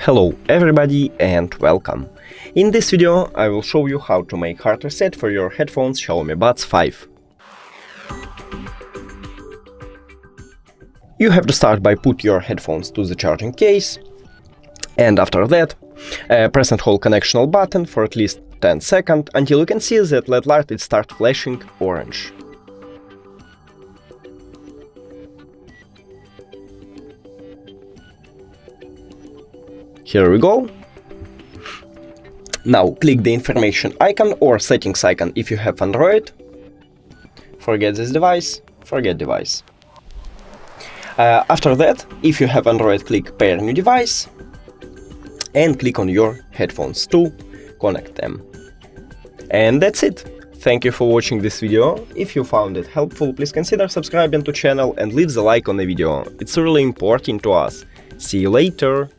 Hello everybody and welcome. In this video I will show you how to make hard reset for your headphones Xiaomi Buds 5. You have to start by put your headphones to the charging case, and after that press and hold connectional button for at least 10 seconds until you can see that LED light it start flashing orange. Here we go. Now click the information icon or settings icon if you have Android. Forget this device, forget device. After that, if you have Android, click pair new device and click on your headphones to connect them. And that's it. Thank you for watching this video. If you found it helpful, please consider subscribing to channel and leave the like on the video. It's really important to us. See you later.